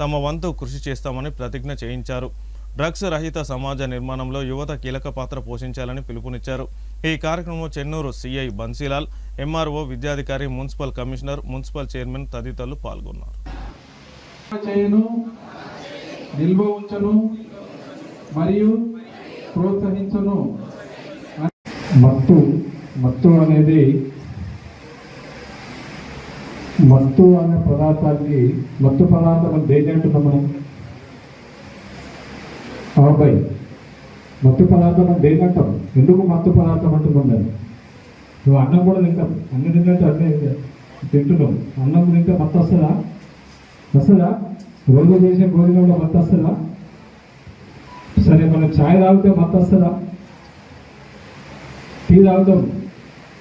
తమ వంతు కృషి చేస్తామని ప్రతిజ్ఞ చేయించారు. డ్రగ్స్ రహిత సమాజ నిర్మాణంలో యువత కీలక పాత్ర పోషించాలని పిలుపునిచ్చారు. ఈ కార్యక్రమంలో చెన్నూరు సిఐ బన్సీలాల్, ఎంఆర్ఓ, విద్యాధికారి, మున్సిపల్ కమిషనర్, మున్సిపల్ చైర్మన్ తదితరులు పాల్గొన్నారు. నిల్వ ఉంచను మరియు ప్రోత్సహించను. మత్తు అనేది మత్తు అనే పదార్థానికి మత్తు పదార్థం దేని అంటున్నాం మనం? అబ్బాయి మత్తు పదార్థం అని దేని అంటాం? ఎందుకు మత్తు పదార్థం అంటున్నాం? దాన్ని నువ్వు అన్నం కూడా తింటాం, అన్నం తిన్నట్టు అన్నీ తింటున్నాం. అన్నం తింటే మత్తు వస్తుందా? రోజు చేసే భోజనంలో మత్తు వస్తుందా? సరే, మనం ఛాయ్ తాగితే మత్తు వస్తుందా? టీ తాగుతాం,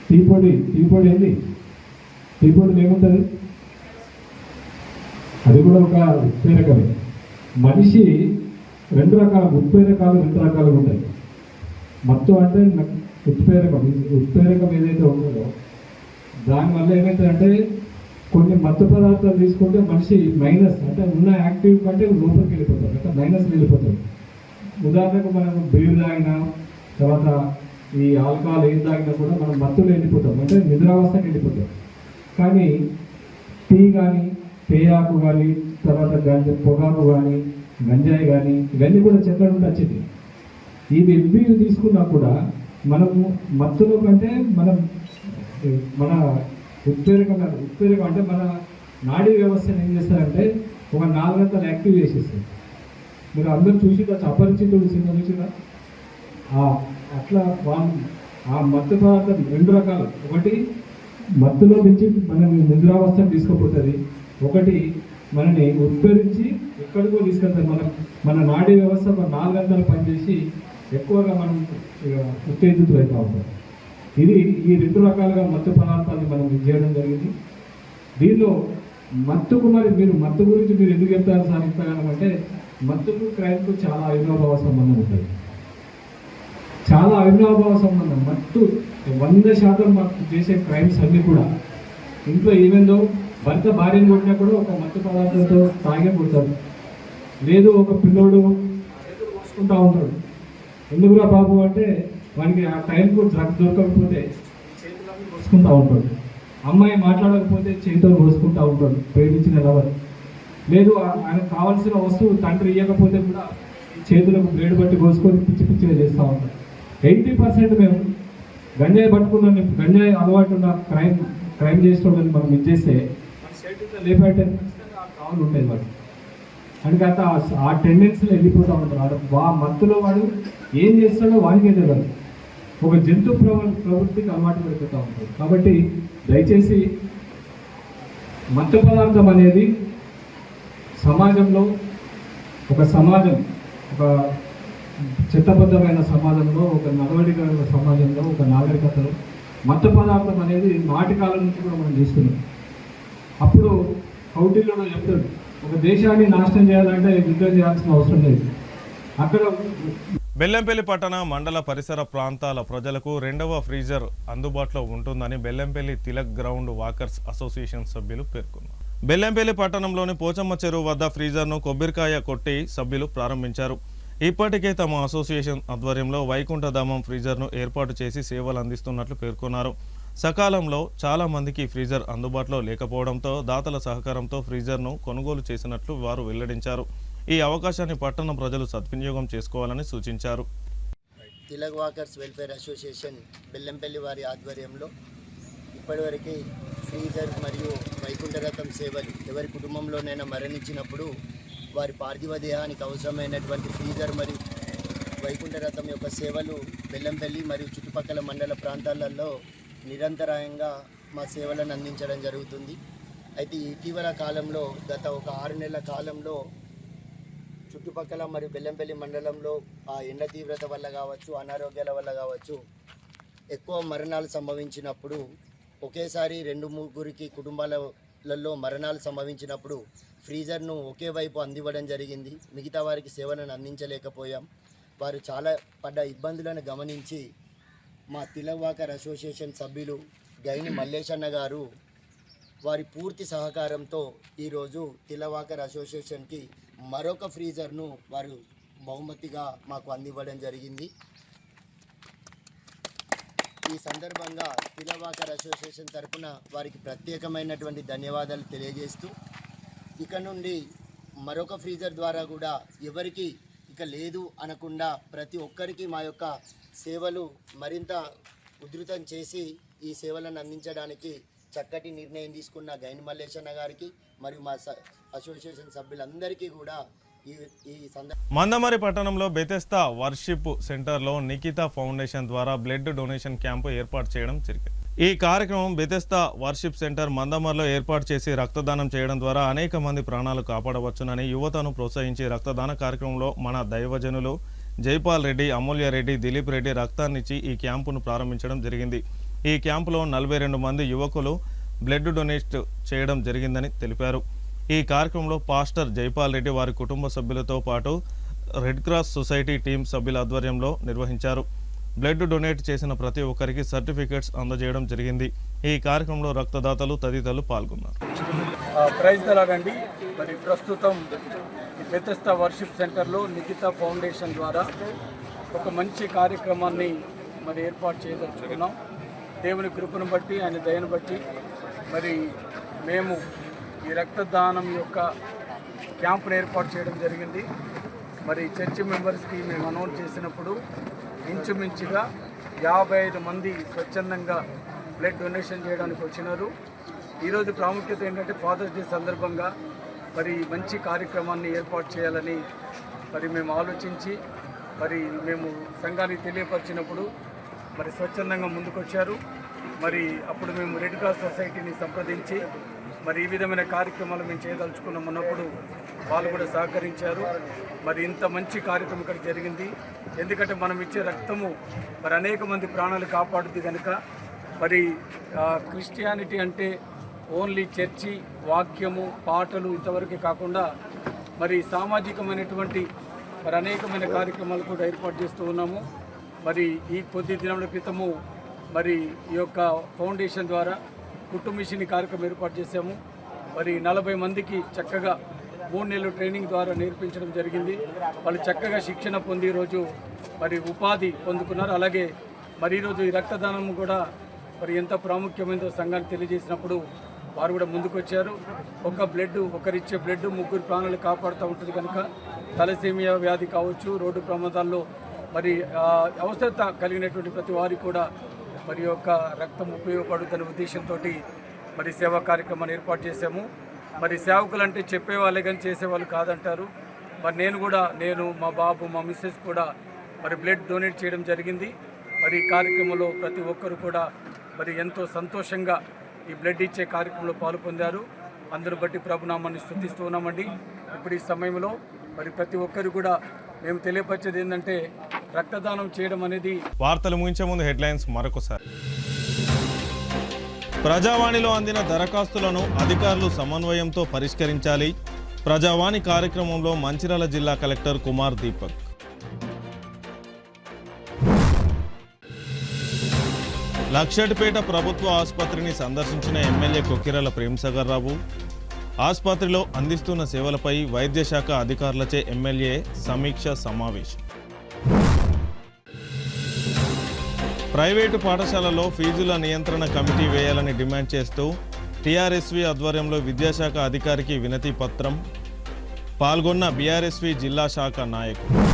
టీ పొడి ఏంది? టీ పొడి ఏముంటుంది? అది కూడా ఒక ఉత్ప్రేరకమే. మనిషి రెండు రకాలుగా ఉంటాయి. మత్తు అంటే ఉత్ప్రేరకం ఏదైతే ఉంటుందో దానివల్ల ఏమవుతుందంటే కొన్ని మత్తు పదార్థాలు తీసుకుంటే మనిషి మైనస్ అంటే ఉన్న యాక్టివ్ కంటే లోపలికి వెళ్ళిపోతాడు, అంటే మైనస్ వెళ్ళిపోతాడు. ఉదాహరణకు మనం బీరు తాగినా, తర్వాత ఈ ఆల్కహాల్ ఏం తాగినా కూడా మనం మత్తులో వెళ్ళిపోతాం, అంటే నిద్రావస్థకి వెళ్ళిపోతాం. కానీ టీ కానీ, తేయాకు కానీ, తర్వాత పొగాకు కానీ, గంజాయి కానీ, ఇవన్నీ కూడా చెట్ల నుండి వచ్చేది. ఇవి ఎవ్వి తీసుకున్నా కూడా మనము మత్తులో కంటే మన ఉత్ప్రేరకం అంటే మన నాడీ వ్యవస్థను ఏం చేస్తారంటే ఒక 4 గంటలు యాక్టివ్ చేసేస్తారు. మీరు అందరూ చూసి అపరిచితుడు సినిమా చూసినా అట్లా ఆ మత్తు పదార్థం 2 రకాలు. ఒకటి మత్తులో నుంచి మనని నిద్రావస్థను తీసుకుపోతుంది, ఒకటి మనని ఉత్పరించి ఎక్కడికో తీసుకెళ్తారు. మన నాడీ వ్యవస్థ ఒక 4 గంటలు పనిచేసి ఎక్కువగా మనం ఉత్తేజితులు అవుతూ ఉంటాం. ఈ 2 రకాలుగా మత్తు పదార్థాలను మనం చేయడం జరిగింది. దీనిలో మత్తుకు మీరు మత్తు గురించి మీరు ఎందుకు చెప్తారు సార్ ఇంతగానం అంటే, మత్తుకు క్రైమ్కు చాలా అవినాభావ సంబంధం ఉంటుంది. చాలా అవినాభావ సంబంధం. మత్తు 100% మత్తు చేసే క్రైమ్స్ అన్నీ కూడా ఇంట్లో ఏమైందో భర్త భార్యను కొట్టినా కూడా ఒక మత్తు పదార్థంతో తాగే కొడతాడు. లేదు ఒక పిల్లోడు పోసుకుంటూ ఉంటాడు. ఎందుకురా బాబు అంటే వానికి ఆ టైంకు డ్రగ్స్ దొరకకపోతే చేతులు పోసుకుంటూ ఉంటాడు. అమ్మాయి మాట్లాడకపోతే చేతులు పోసుకుంటూ ఉంటాడు ప్రేమించిన లవర్. లేదు ఆయనకు కావాల్సిన వస్తువు తండ్రి ఇవ్వకపోతే కూడా చేతులకు బ్లేడ్ బట్టి కోసుకొని పిచ్చిగా చేస్తూ ఉంటాడు. 80% మేము గంజాయి పట్టుకున్నాం, గంజాయి అలవాటు ఉన్న క్రైమ్ చేసేటోళ్ళని మనం ఇచ్చేస్తే లేపంటే కావాలి ఉండేది వాడు. అందుకే ఆ టెండెన్సీలో వెళ్ళిపోతూ ఉంటారు. మత్తులో వాడు ఏం చేస్తాడో వాడికే తెలియదు. ఒక జంతు ప్రవృత్తికి అలవాటు పడిపోతూ ఉంటాడు. కాబట్టి దయచేసి మత్తు పదార్థం అనేది సమాజంలో ఒక చట్టబద్ధమైన సమాజంలో, ఒక నడవడికమైన సమాజంలో, ఒక నాగరికతలో మత్తు పదార్థం అనేది నాటి కాలం నుంచి కూడా మనం చూస్తున్నాం. అప్పుడు కౌటిల్యుడు చెప్తాడు, ఒక దేశాన్ని నాశనం చేయాలంటే యుద్ధం చేయాల్సిన అవసరం లేదు. అక్కడ బెల్లంపల్లి పట్టణ మండల పరిసర ప్రాంతాల ప్రజలకు 2వ ఫ్రీజర్ అందుబాటులో ఉంటుందని Bellampalli Tilak ground walkers association సభ్యులు పేర్కొన్నారు. బెల్లంపల్లి పట్టణంలోని పోచమ్మ చెరువు వద్ద ఫ్రీజర్ను కొబ్బరికాయ కొట్టి సభ్యులు ప్రారంభించారు. ఇప్పటికే తమ అసోసియేషన్ ఆధ్వర్యంలో వైకుంఠధామం ఫ్రీజర్ను ఏర్పాటు చేసి సేవలు అందిస్తున్నట్లు పేర్కొన్నారు. సకాలంలో చాలా మందికి ఫ్రీజర్ అందుబాటులో లేకపోవడంతో దాతల సహకారంతో ఫ్రీజర్ను కొనుగోలు చేసినట్లు వారు వెల్లడించారు. ఈ అవకాశాన్ని పట్టణ ప్రజలు సద్వినియోగం చేసుకోవాలని సూచించారు. Tilak walkers welfare association Bellampalli వారి ఆధ్వర్యంలో ఇప్పటివరకు ఫ్రీజర్ మరియు వైకుంఠరథం సేవలు ఎవరి కుటుంబంలోనైనా మరణించినప్పుడు వారి పార్థివ దేహానికి అవసరమైనటువంటి ఫ్రీజర్ మరియు వైకుంఠరథం యొక్క సేవలు బెల్లంపల్లి మరియు చుట్టుపక్కల మండల ప్రాంతాలలో నిరంతరాయంగా మా సేవలను అందించడం జరుగుతుంది. అయితే ఇటీవల కాలంలో గత ఒక 6 నెలల కాలంలో చుట్టుపక్కల మరియు బెల్లంపల్లి మండలంలో ఆ ఎండ తీవ్రత వల్ల కావచ్చు, అనారోగ్యాల వల్ల కావచ్చు, ఎక్కువ మరణాలు సంభవించినప్పుడు ఒకేసారి 2-3 కుటుంబాలలో మరణాలు సంభవించినప్పుడు ఫ్రీజర్ను ఒకే వైపు అందివ్వడం జరిగింది. మిగతా వారికి సేవలను అందించలేకపోయాం. వారు చాలా పడ్డ ఇబ్బందులను గమనించి మా తిలక్ అసోసియేషన్ సభ్యులు గైని మల్లేశన్న గారు వారి పూర్తి సహకారంతో ఈరోజు తిలక్ అసోసియేషన్కి మరొక ఫ్రీజర్ను వారు బహుమతిగా మాకు అందివ్వడం జరిగింది. ఈ సందర్భంగా తిలక్ అసోసియేషన్ తరఫున వారికి ప్రత్యేకమైనటువంటి ధన్యవాదాలు తెలియజేస్తూ ఇక నుండి మరొక ఫ్రీజర్ ద్వారా కూడా ఎవరికి ఇక లేదు అనకుండా ప్రతి ఒక్కరికి మా యొక్క సేవలు మరింత ఉధృతం చేసి ఈ సేవలను అందించడానికి చక్కటి నిర్ణయం తీసుకున్న గైన్ మల్లేశన్న గారికి మరియు మా అసోసియేషన్ సభ్యులందరికీ కూడా ఈ మందమరి పట్టణంలో బెతెస్తా వర్షిప్ సెంటర్లో నిఖితా ఫౌండేషన్ ద్వారా బ్లడ్ డొనేషన్ క్యాంపు ఏర్పాటు చేయడం జరిగింది. ఈ కార్యక్రమం బెతెస్తా వర్షిప్ సెంటర్ మందమరిలో ఏర్పాటు చేసి రక్తదానం చేయడం ద్వారా అనేక మంది ప్రాణాలు కాపాడవచ్చునని యువతను ప్రోత్సహించి రక్తదాన కార్యక్రమంలో మన దైవజనులు జైపాల్ రెడ్డి, అమూల్య రెడ్డి, దిలీప్ రెడ్డి రక్తాన్నిచ్చి ఈ క్యాంపును ప్రారంభించడం జరిగింది. ఈ క్యాంపులో 42 మంది యువకులు బ్లడ్ డొనేట్ చేయడం జరిగిందని తెలిపారు. ఈ కార్యక్రమంలో పాస్టర్ జైపాల్ రెడ్డి వారి కుటుంబ సభ్యులతో పాటు రెడ్ క్రాస్ సొసైటీ టీం సభ్యుల ఆధ్వర్యంలో నిర్వహించారు. బ్లడ్ డొనేట్ చేసిన ప్రతి ఒక్కరికి సర్టిఫికేట్స్ అందజేయడం జరిగింది. ఈ కార్యక్రమంలో రక్తదాతలు తదితరులు పాల్గొన్నారు. ప్రైజ్ దలాగండి. మరి ప్రస్తుతం బెతెస్తా వర్షిప్ సెంటర్లో నిఖితా ఫౌండేషన్ ద్వారా ఒక మంచి కార్యక్రమాన్ని మరి ఏర్పాటు చేయదలుచుకున్నాం. దేవుని కృపను బట్టి, ఆయన దయను బట్టి మరి మేము ఈ రక్తదానం యొక్క క్యాంపును ఏర్పాటు చేయడం జరిగింది. మరి చర్చి మెంబర్స్కి మేము అనౌన్స్ చేసినప్పుడు ఇంచుమించుగా 55 మంది స్వచ్ఛందంగా బ్లడ్ డొనేషన్ చేయడానికి వచ్చినారు. ఈరోజు ప్రాముఖ్యత ఏంటంటే ఫాదర్స్ డే సందర్భంగా మరి మంచి కార్యక్రమాన్ని ఏర్పాటు చేయాలని మరి మేము ఆలోచించి మరి మేము సంఘానికి తెలియపరిచినప్పుడు మరి స్వచ్ఛందంగా ముందుకొచ్చారు. మరి అప్పుడు మేము రెడ్ క్రాస్ సొసైటీని సంప్రదించి మరి ఈ విధమైన కార్యక్రమాలు మేము చేయదలుచుకున్నామన్నప్పుడు వాళ్ళు కూడా సహకరించారు. మరి ఇంత మంచి కార్యక్రమం ఇక్కడ జరిగింది. ఎందుకంటే మనం ఇచ్చే రక్తము మరి అనేక మంది ప్రాణాలు కాపాడుద్ది కనుక మరి క్రిస్టియానిటీ అంటే ఓన్లీ చర్చి, వాక్యము, పాటలు ఇంతవరకే కాకుండా మరి సామాజికమైనటువంటి మరి అనేకమైన కార్యక్రమాలు కూడా ఏర్పాటు చేస్తూ ఉన్నాము. మరి ఈ కొద్ది దినముల క్రితము మరి ఈ యొక్క ఫౌండేషన్ ద్వారా కుటుంబిషిని కార్యక్రమం ఏర్పాటు చేశాము. మరి 40 మందికి చక్కగా 3 నెలలు ట్రైనింగ్ ద్వారా నేర్పించడం జరిగింది. వాళ్ళు చక్కగా శిక్షణ పొంది ఈరోజు మరి ఉపాధి పొందుకున్నారు. అలాగే మరి ఈరోజు ఈ రక్తదానం కూడా మరి ఎంత ప్రాముఖ్యమైనదో సంఘానికి తెలియజేసినప్పుడు వారు కూడా ముందుకొచ్చారు. ఒకరిచ్చే బ్లడ్ 3 ప్రాణాలు కాపాడుతూ ఉంటుంది కనుక తలసేమియా వ్యాధి కావచ్చు, రోడ్డు ప్రమాదాల్లో మరి అవసరత కలిగినటువంటి ప్రతి వారికి కూడా మరి యొక్క రక్తం ఉపయోగపడుతున్న ఉద్దేశంతో మరి సేవా కార్యక్రమాన్ని ఏర్పాటు చేశాము. మరి సేవకులు అంటే చెప్పేవాళ్ళే కానీ చేసేవాళ్ళు కాదంటారు. మరి నేను మా బాబు, మా మిస్సెస్ కూడా మరి బ్లడ్ డొనేట్ చేయడం జరిగింది. మరి ఈ కార్యక్రమంలో ప్రతి ఒక్కరు కూడా మరి ఎంతో సంతోషంగా ఈ బ్లడ్ ఇచ్చే కార్యక్రమంలో పాల్పొందారు. అందరూ బట్టి ప్రభునామాన్ని స్తుతిస్తూ ఉన్నామండి. ఇప్పుడు ఈ సమయంలో మరి ప్రతి ఒక్కరు కూడా మేము తెలియపరిచేది ఏంటంటే రక్తదానం చేయడం అనేది. వార్తలు ముగించే ముందు హెడ్లైన్స్ మరొకసారి. ప్రజావాణిలో అందిన దరఖాస్తులను అధికారులు సమన్వయంతో పరిష్కరించాలి. ప్రజావాణి కార్యక్రమంలో మంచిర్యాల జిల్లా కలెక్టర్ కుమార్ దీపక్. లక్షటిపేట ప్రభుత్వ ఆసుపత్రిని సందర్శించిన ఎమ్మెల్యే కొక్కిరాల ప్రేమ్సాగర్ రావు. ఆసుపత్రిలో అందిస్తున్న సేవలపై వైద్యశాఖ అధికారులచే ఎమ్మెల్యే సమీక్ష సమావేశం. ప్రైవేటు పాఠశాలలో ఫీజుల నియంత్రణ కమిటీ వేయాలని డిమాండ్ చేస్తూ టీఆర్ఎస్వి ఆధ్వర్యంలో విద్యాశాఖ అధికారికి వినతి పత్రం. పాల్గొన్న బీఆర్ఎస్వి జిల్లా శాఖ నాయకులు.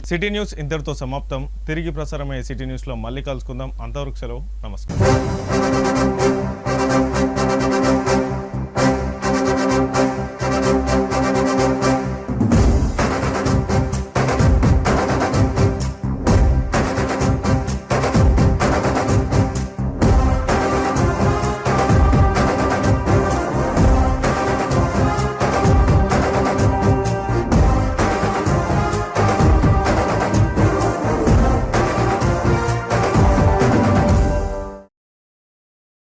సిటీ న్యూస్ ఇంతటితో సమాప్తం. తిరిగి ప్రసారమయ్యే సిటీ న్యూస్లో మళ్ళీ కలుసుకుందాం. అంతవరకు సెలవు. నమస్కారం.